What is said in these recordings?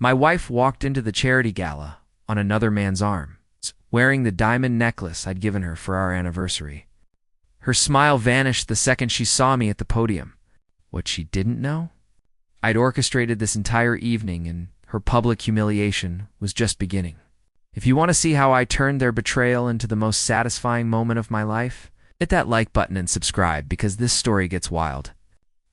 My wife walked into the charity gala on another man's arm, wearing the diamond necklace I'd given her for our anniversary. Her smile vanished the second she saw me at the podium. What she didn't know? I'd orchestrated this entire evening, and her public humiliation was just beginning. If you want to see how I turned their betrayal into the most satisfying moment of my life, hit that like button and subscribe, because this story gets wild.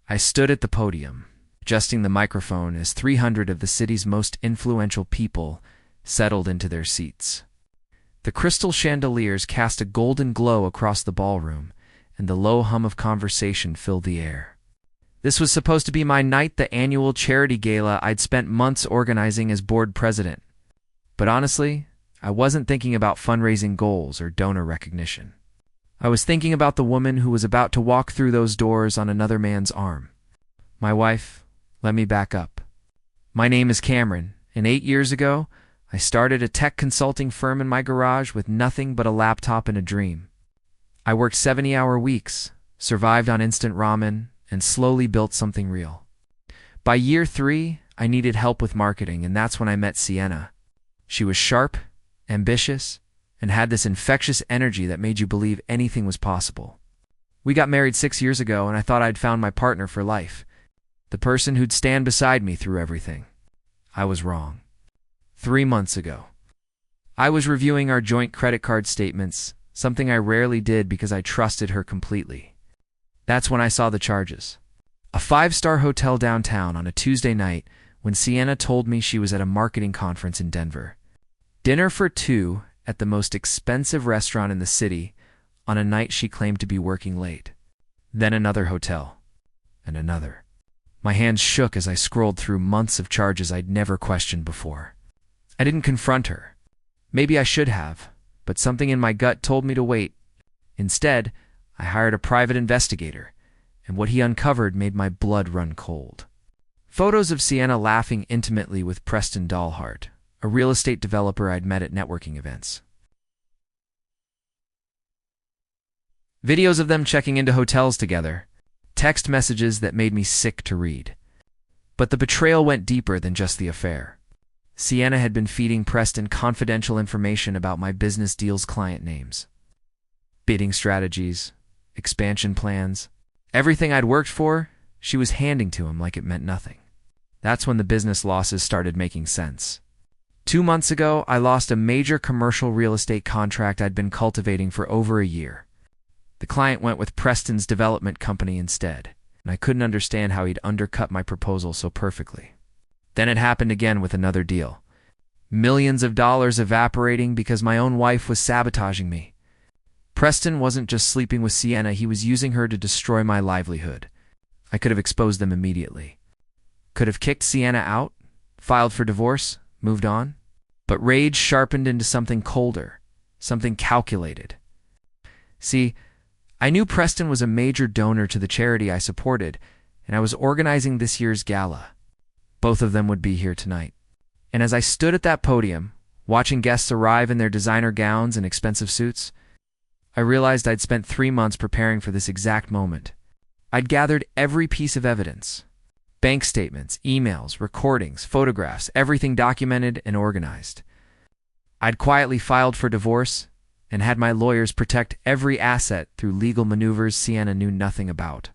I stood at the podium, adjusting the microphone as 300 of the city's most influential people settled into their seats. The crystal chandeliers cast a golden glow across the ballroom, and the low hum of conversation filled the air. This was supposed to be my night, the annual charity gala I'd spent months organizing as board president. But honestly, I wasn't thinking about fundraising goals or donor recognition. I was thinking about the woman who was about to walk through those doors on another man's arm. My wife. Let me back up. My name is Cameron, and 8 years ago, I started a tech consulting firm in my garage with nothing but a laptop and a dream. I worked 70-hour weeks, survived on instant ramen, and slowly built something real. By year 3, I needed help with marketing, and that's when I met Sienna. She was sharp, ambitious, and had this infectious energy that made you believe anything was possible. We got married 6 years ago, and I thought I'd found my partner for life, the person who'd stand beside me through everything. I was wrong. 3 months ago, I was reviewing our joint credit card statements, something I rarely did because I trusted her completely. That's when I saw the charges. A 5-star hotel downtown on a Tuesday night when Sienna told me she was at a marketing conference in Denver. Dinner for 2 at the most expensive restaurant in the city on a night she claimed to be working late. Then another hotel. And another. My hands shook as I scrolled through months of charges I'd never questioned before. I didn't confront her. Maybe I should have, but something in my gut told me to wait. Instead, I hired a private investigator, and what he uncovered made my blood run cold. Photos of Sienna laughing intimately with Preston Dahlhart, a real estate developer I'd met at networking events. Videos of them checking into hotels together. Text messages that made me sick to read. But the betrayal went deeper than just the affair. Sienna had been feeding Preston confidential information about my business deals' client names, bidding strategies, expansion plans. Everything I'd worked for, she was handing to him like it meant nothing. That's when the business losses started making sense. 2 months ago, I lost a major commercial real estate contract I'd been cultivating for over a year. The client went with Preston's development company instead, and I couldn't understand how he'd undercut my proposal so perfectly. Then it happened again with another deal. Millions of dollars evaporating because my own wife was sabotaging me. Preston wasn't just sleeping with Sienna, he was using her to destroy my livelihood. I could have exposed them immediately. Could have kicked Sienna out, filed for divorce, moved on. But rage sharpened into something colder, something calculated. See, I knew Preston was a major donor to the charity I supported, and I was organizing this year's gala. Both of them would be here tonight. And as I stood at that podium, watching guests arrive in their designer gowns and expensive suits, I realized I'd spent 3 months preparing for this exact moment. I'd gathered every piece of evidence. Bank statements, emails, recordings, photographs, everything documented and organized. I'd quietly filed for divorce and had my lawyers protect every asset through legal maneuvers Sienna knew nothing about.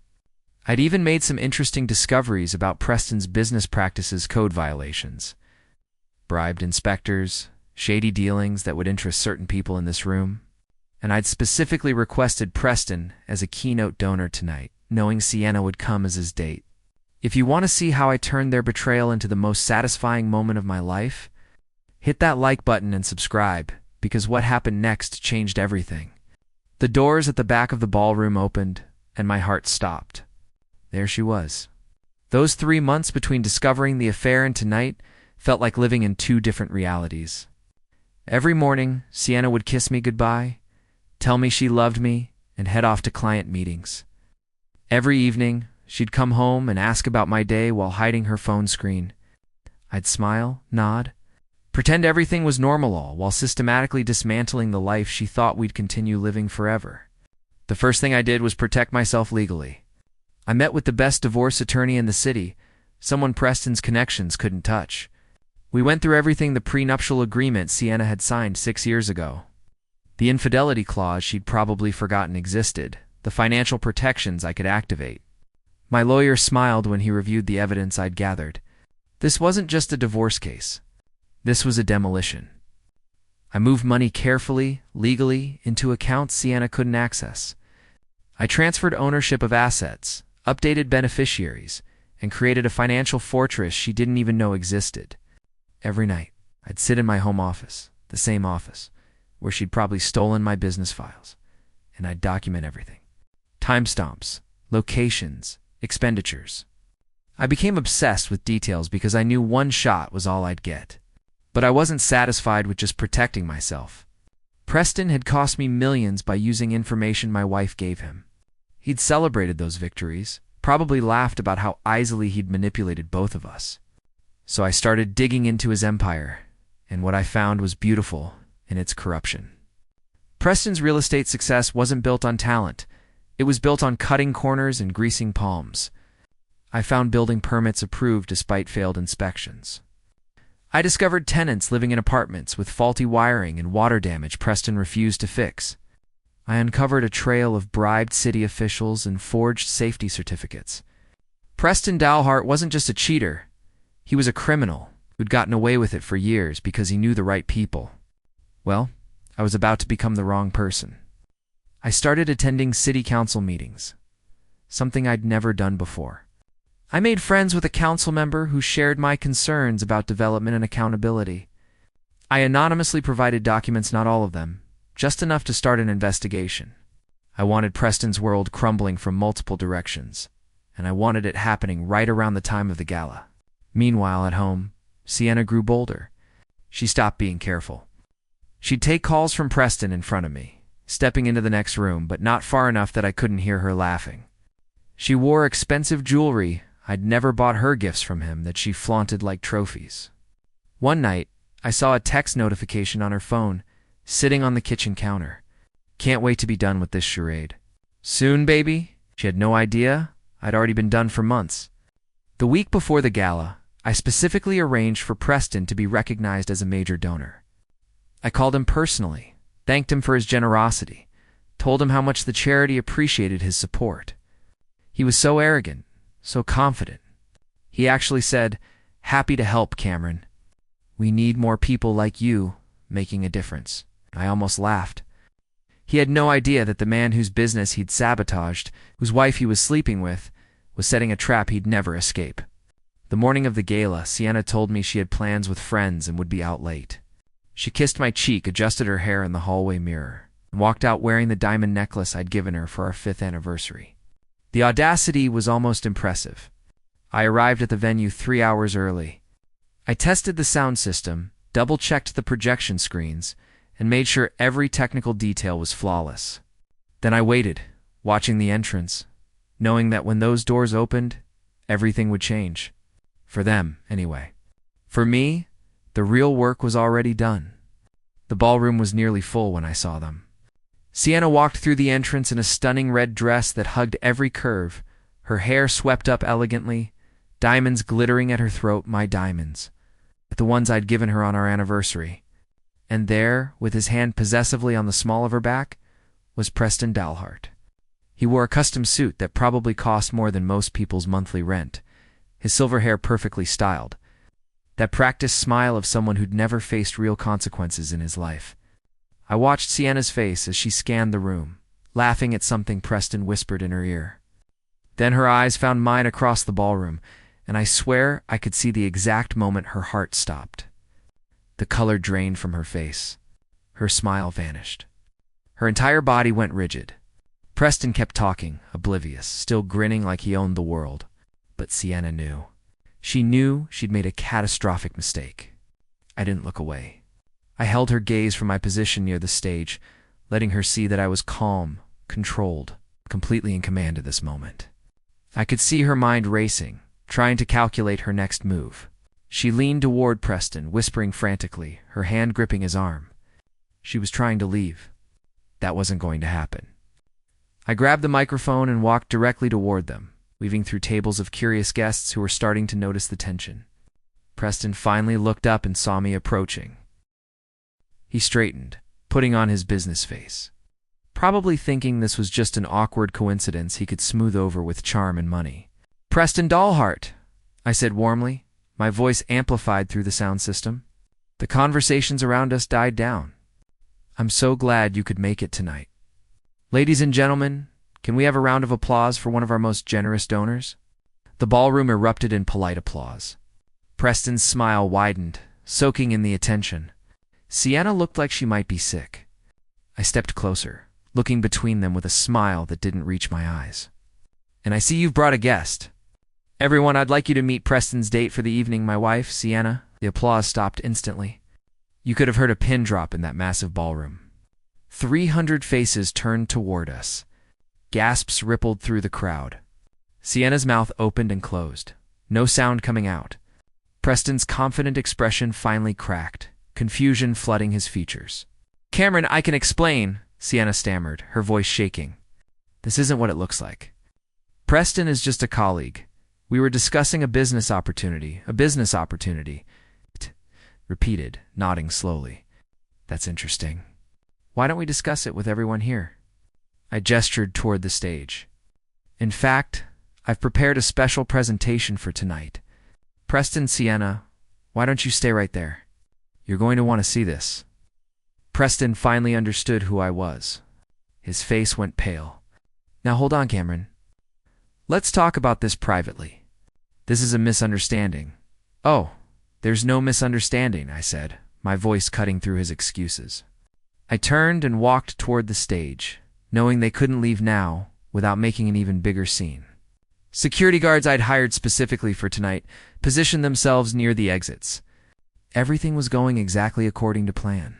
I'd even made some interesting discoveries about Preston's business practices code violations. Bribed inspectors, shady dealings that would interest certain people in this room. And I'd specifically requested Preston as a keynote donor tonight, knowing Sienna would come as his date. If you want to see how I turned their betrayal into the most satisfying moment of my life, hit that like button and subscribe, because what happened next changed everything. The doors at the back of the ballroom opened, and my heart stopped. There she was. Those 3 months between discovering the affair and tonight felt like living in 2 different realities. Every morning, Sienna would kiss me goodbye, tell me she loved me, and head off to client meetings. Every evening, she'd come home and ask about my day while hiding her phone screen. I'd smile, nod, pretend everything was normal, all while systematically dismantling the life she thought we'd continue living forever. The first thing I did was protect myself legally. I met with the best divorce attorney in the city, someone Preston's connections couldn't touch. We went through everything: the prenuptial agreement Sienna had signed 6 years ago, the infidelity clause she'd probably forgotten existed, the financial protections I could activate. My lawyer smiled when he reviewed the evidence I'd gathered. This wasn't just a divorce case. This was a demolition. I moved money carefully, legally, into accounts Sienna couldn't access. I transferred ownership of assets, updated beneficiaries, and created a financial fortress she didn't even know existed. Every night, I'd sit in my home office, the same office, where she'd probably stolen my business files, and I'd document everything. Timestamps, locations, expenditures. I became obsessed with details because I knew one shot was all I'd get. But I wasn't satisfied with just protecting myself. Preston had cost me millions by using information my wife gave him. He'd celebrated those victories, probably laughed about how easily he'd manipulated both of us. So I started digging into his empire, and what I found was beautiful in its corruption. Preston's real estate success wasn't built on talent. It was built on cutting corners and greasing palms. I found building permits approved despite failed inspections. I discovered tenants living in apartments with faulty wiring and water damage Preston refused to fix. I uncovered a trail of bribed city officials and forged safety certificates. Preston Dalhart wasn't just a cheater. He was a criminal who'd gotten away with it for years because he knew the right people. Well, I was about to become the wrong person. I started attending city council meetings, something I'd never done before. I made friends with a council member who shared my concerns about development and accountability. I anonymously provided documents, not all of them, just enough to start an investigation. I wanted Preston's world crumbling from multiple directions, and I wanted it happening right around the time of the gala. Meanwhile, at home, Sienna grew bolder. She stopped being careful. She'd take calls from Preston in front of me, stepping into the next room, but not far enough that I couldn't hear her laughing. She wore expensive jewelry I'd never bought her gifts from him that she flaunted like trophies. One night, I saw a text notification on her phone, sitting on the kitchen counter. Can't wait to be done with this charade. Soon, baby? She had no idea I'd already been done for months. The week before the gala, I specifically arranged for Preston to be recognized as a major donor. I called him personally, thanked him for his generosity, told him how much the charity appreciated his support. He was so arrogant, so confident. He actually said, "Happy to help, Cameron. We need more people like you making a difference." I almost laughed. He had no idea that the man whose business he'd sabotaged, whose wife he was sleeping with, was setting a trap he'd never escape. The morning of the gala, Sienna told me she had plans with friends and would be out late. She kissed my cheek, adjusted her hair in the hallway mirror, and walked out wearing the diamond necklace I'd given her for our 5th anniversary. The audacity was almost impressive. I arrived at the venue 3 hours early. I tested the sound system, double-checked the projection screens, and made sure every technical detail was flawless. Then I waited, watching the entrance, knowing that when those doors opened, everything would change. For them, anyway. For me, the real work was already done. The ballroom was nearly full when I saw them. Sienna walked through the entrance in a stunning red dress that hugged every curve, her hair swept up elegantly, diamonds glittering at her throat, my diamonds, the ones I'd given her on our anniversary. And there, with his hand possessively on the small of her back, was Preston Dalhart. He wore a custom suit that probably cost more than most people's monthly rent, his silver hair perfectly styled, that practiced smile of someone who'd never faced real consequences in his life. I watched Sienna's face as she scanned the room, laughing at something Preston whispered in her ear. Then her eyes found mine across the ballroom, and I swear I could see the exact moment her heart stopped. The color drained from her face. Her smile vanished. Her entire body went rigid. Preston kept talking, oblivious, still grinning like he owned the world. But Sienna knew. She knew she'd made a catastrophic mistake. I didn't look away. I held her gaze from my position near the stage, letting her see that I was calm, controlled, completely in command of this moment. I could see her mind racing, trying to calculate her next move. She leaned toward Preston, whispering frantically, her hand gripping his arm. She was trying to leave. That wasn't going to happen. I grabbed the microphone and walked directly toward them, weaving through tables of curious guests who were starting to notice the tension. Preston finally looked up and saw me approaching. He straightened, putting on his business face, probably thinking this was just an awkward coincidence he could smooth over with charm and money. "Preston Dollheart," I said warmly, my voice amplified through the sound system. The conversations around us died down. "I'm so glad you could make it tonight. Ladies and gentlemen, can we have a round of applause for one of our most generous donors?" The ballroom erupted in polite applause. Preston's smile widened, soaking in the attention. Sienna looked like she might be sick. I stepped closer, looking between them with a smile that didn't reach my eyes. "And I see you've brought a guest. Everyone, I'd like you to meet Preston's date for the evening, my wife, Sienna." The applause stopped instantly. You could have heard a pin drop in that massive ballroom. 300 faces turned toward us. Gasps rippled through the crowd. Sienna's mouth opened and closed, no sound coming out. Preston's confident expression finally cracked, confusion flooding his features. "Cameron, I can explain," Sienna stammered, her voice shaking. "This isn't what it looks like. Preston is just a colleague. We were discussing a business opportunity. Repeated, nodding slowly. "That's interesting. Why don't we discuss it with everyone here?" I gestured toward the stage. "In fact, I've prepared a special presentation for tonight. Preston, Sienna, why don't you stay right there? You're going to want to see this." Preston finally understood who I was. His face went pale. "Now hold on, Cameron. Let's talk about this privately. This is a misunderstanding." "Oh, there's no misunderstanding," I said, my voice cutting through his excuses. I turned and walked toward the stage, knowing they couldn't leave now without making an even bigger scene. Security guards I'd hired specifically for tonight positioned themselves near the exits. Everything was going exactly according to plan.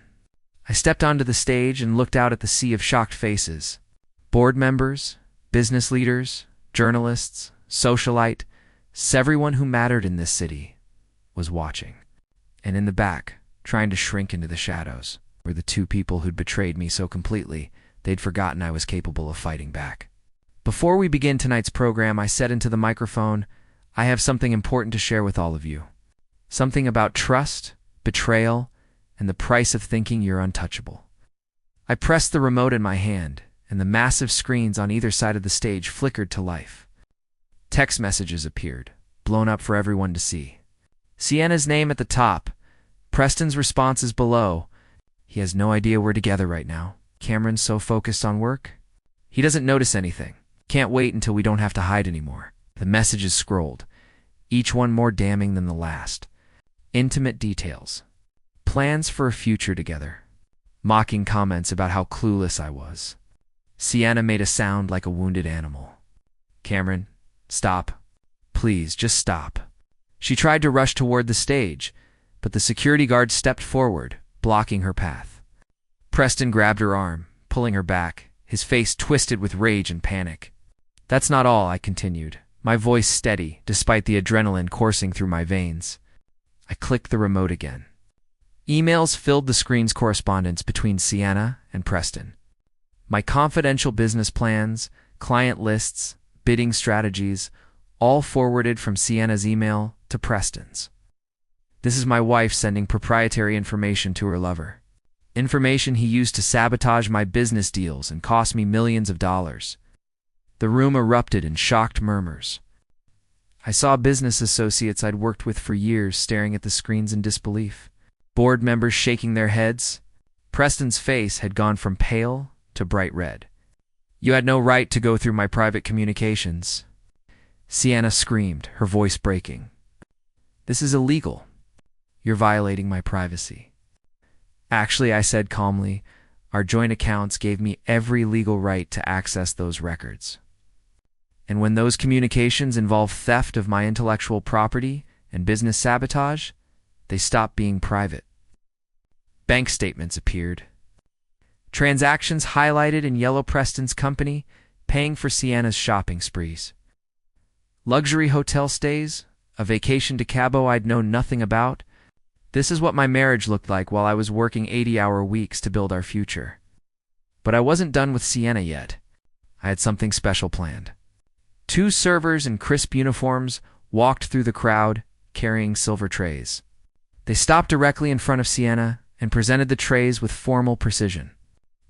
I stepped onto the stage and looked out at the sea of shocked faces. Board members, business leaders, journalists, socialite, everyone who mattered in this city was watching. And in the back, trying to shrink into the shadows, were the two people who'd betrayed me so completely they'd forgotten I was capable of fighting back. "Before we begin tonight's program," I said into the microphone, "I have something important to share with all of you. Something about trust, betrayal, and the price of thinking you're untouchable." I pressed the remote in my hand, and the massive screens on either side of the stage flickered to life. Text messages appeared, blown up for everyone to see. Sienna's name at the top. Preston's responses below. "He has no idea we're together right now. Cameron's so focused on work. He doesn't notice anything. Can't wait until we don't have to hide anymore." The messages scrolled, each one more damning than the last. Intimate details. Plans for a future together. Mocking comments about how clueless I was. Sienna made a sound like a wounded animal. "Cameron, stop. Please, just stop." She tried to rush toward the stage, but the security guard stepped forward, blocking her path. Preston grabbed her arm, pulling her back, his face twisted with rage and panic. "That's not all," I continued, my voice steady despite the adrenaline coursing through my veins. I clicked the remote again. Emails filled the screen's correspondence between Sienna and Preston. My confidential business plans, client lists, bidding strategies, all forwarded from Sienna's email to Preston's. This is my wife sending proprietary information to her lover. Information he used to sabotage my business deals and cost me millions of dollars. The room erupted in shocked murmurs. I saw business associates I'd worked with for years staring at the screens in disbelief. Board members shaking their heads. Preston's face had gone from pale to bright red. "You had no right to go through my private communications." Sienna screamed, her voice breaking. "This is illegal. You're violating my privacy." "Actually," I said calmly, "our joint accounts gave me every legal right to access those records. And when those communications involve theft of my intellectual property and business sabotage, they stop being private." Bank statements appeared. Transactions highlighted in yellow. Preston's company, paying for Sienna's shopping sprees. Luxury hotel stays, a vacation to Cabo I'd known nothing about. This is what my marriage looked like while I was working 80-hour weeks to build our future. But I wasn't done with Sienna yet. I had something special planned. 2 servers in crisp uniforms walked through the crowd, carrying silver trays. They stopped directly in front of Sienna and presented the trays with formal precision.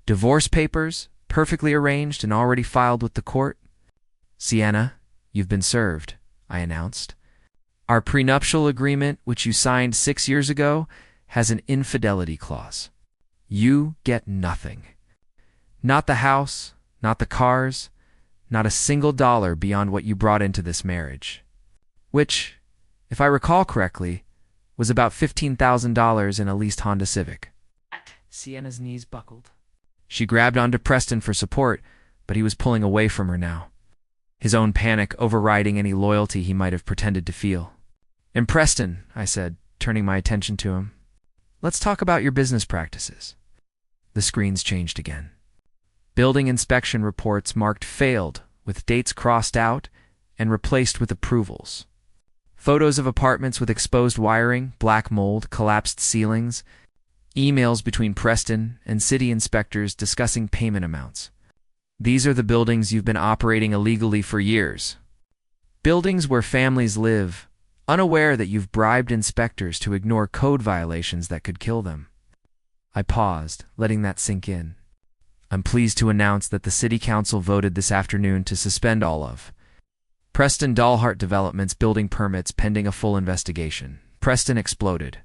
Divorce papers, perfectly arranged and already filed with the court. "Sienna, you've been served," I announced. "Our prenuptial agreement, which you signed 6 years ago, has an infidelity clause. You get nothing. Not the house, not the cars, not a single dollar beyond what you brought into this marriage." Which, if I recall correctly, was about $15,000 in a leased Honda Civic. Sienna's knees buckled. She grabbed onto Preston for support, but he was pulling away from her now, his own panic overriding any loyalty he might have pretended to feel. "And Preston," I said, turning my attention to him, "let's talk about your business practices." The screens changed again. Building inspection reports marked failed, with dates crossed out and replaced with approvals. Photos of apartments with exposed wiring, black mold, collapsed ceilings, emails between Preston and city inspectors discussing payment amounts. "These are the buildings you've been operating illegally for years. Buildings where families live, unaware that you've bribed inspectors to ignore code violations that could kill them." I paused, letting that sink in. "I'm pleased to announce that the City Council voted this afternoon to suspend all of Preston Dalhart Development's building permits pending a full investigation." Preston exploded.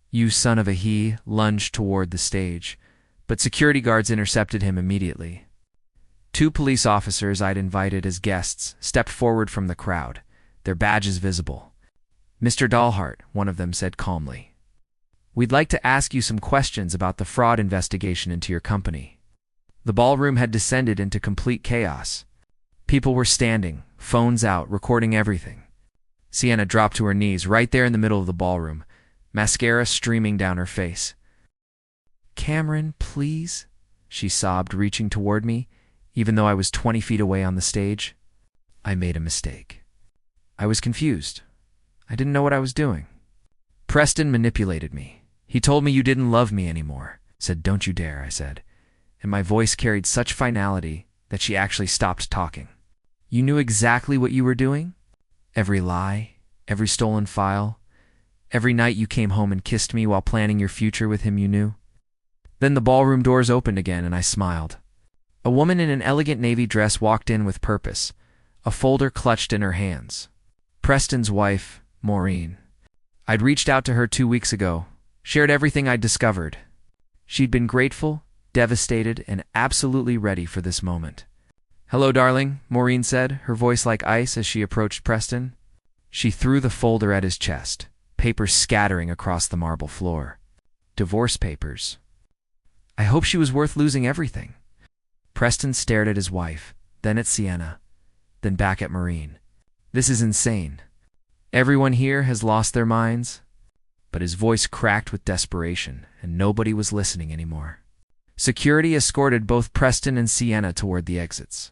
"You son of a," he lunged toward the stage, but security guards intercepted him immediately. 2 police officers I'd invited as guests stepped forward from the crowd, their badges visible. "Mr. Dalhart," one of them said calmly, "we'd like to ask you some questions about the fraud investigation into your company." The ballroom had descended into complete chaos. People were standing, phones out, recording everything. Sienna dropped to her knees right there in the middle of the ballroom, mascara streaming down her face. "Cameron, please," she sobbed, reaching toward me, even though I was 20 feet away on the stage. I made a mistake. I was confused. I didn't know what I was doing. "Preston manipulated me. He told me you didn't love me anymore." "Said, don't you dare," I said, and my voice carried such finality that she actually stopped talking. "You knew exactly what you were doing? Every lie, every stolen file, every night you came home and kissed me while planning your future with him, you knew?" Then the ballroom doors opened again and I smiled. A woman in an elegant navy dress walked in with purpose, a folder clutched in her hands. Preston's wife, Maureen. I'd reached out to her 2 weeks ago, shared everything I'd discovered. She'd been grateful, devastated, and absolutely ready for this moment. "Hello, darling," Maureen said, her voice like ice as she approached Preston. She threw the folder at his chest, papers scattering across the marble floor. Divorce papers. I hope she was worth losing everything. Preston stared at his wife, then at Sienna, then back at Maureen. "This is insane. Everyone here has lost their minds." But his voice cracked with desperation, and nobody was listening anymore. Security escorted both Preston and Sienna toward the exits.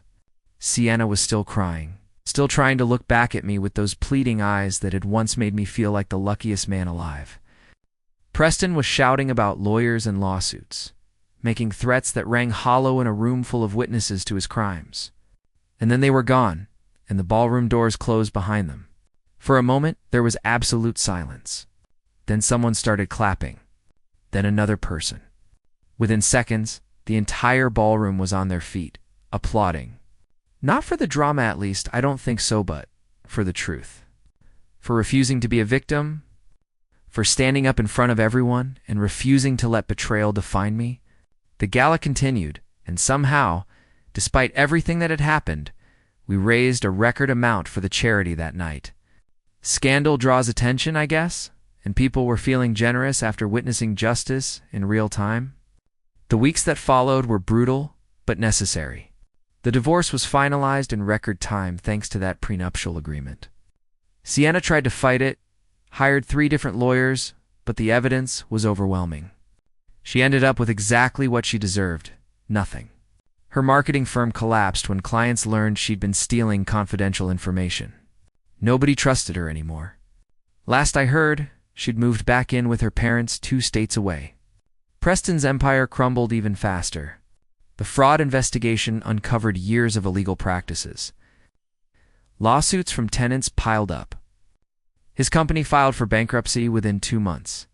Sienna was still crying, still trying to look back at me with those pleading eyes that had once made me feel like the luckiest man alive. Preston was shouting about lawyers and lawsuits, making threats that rang hollow in a room full of witnesses to his crimes. And then they were gone, and the ballroom doors closed behind them. For a moment, there was absolute silence. Then someone started clapping. Then another person. Within seconds, the entire ballroom was on their feet, applauding. Not for the drama, at least, I don't think so, but for the truth. For refusing to be a victim, for standing up in front of everyone and refusing to let betrayal define me. The gala continued, and somehow, despite everything that had happened, we raised a record amount for the charity that night. Scandal draws attention, I guess, and people were feeling generous after witnessing justice in real time. The weeks that followed were brutal, but necessary. The divorce was finalized in record time thanks to that prenuptial agreement. Sienna tried to fight it, hired 3 different lawyers, but the evidence was overwhelming. She ended up with exactly what she deserved, nothing. Her marketing firm collapsed when clients learned she'd been stealing confidential information. Nobody trusted her anymore. Last I heard, she'd moved back in with her parents 2 states away. Preston's empire crumbled even faster. The fraud investigation uncovered years of illegal practices. Lawsuits from tenants piled up. His company filed for bankruptcy within 2 months.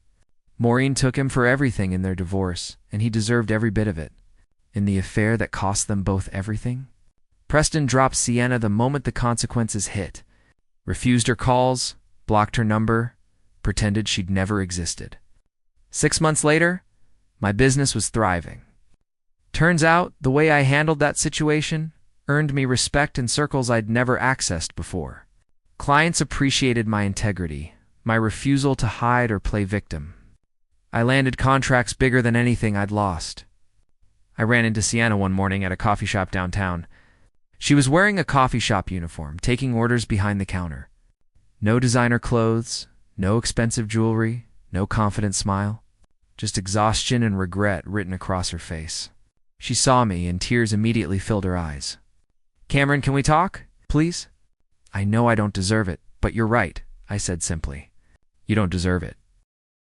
Maureen took him for everything in their divorce, and he deserved every bit of it. In the affair that cost them both everything? Preston dropped Sienna the moment the consequences hit. Refused her calls, blocked her number, pretended she'd never existed. 6 months later, my business was thriving. Turns out, the way I handled that situation earned me respect in circles I'd never accessed before. Clients appreciated my integrity, my refusal to hide or play victim. I landed contracts bigger than anything I'd lost. I ran into Sienna one morning at a coffee shop downtown. She was wearing a coffee shop uniform, taking orders behind the counter. No designer clothes, no expensive jewelry, no confident smile. Just exhaustion and regret written across her face. She saw me, and tears immediately filled her eyes. "Cameron, can we talk, please?" "I know I don't deserve it, but you're right," I said simply. "You don't deserve it."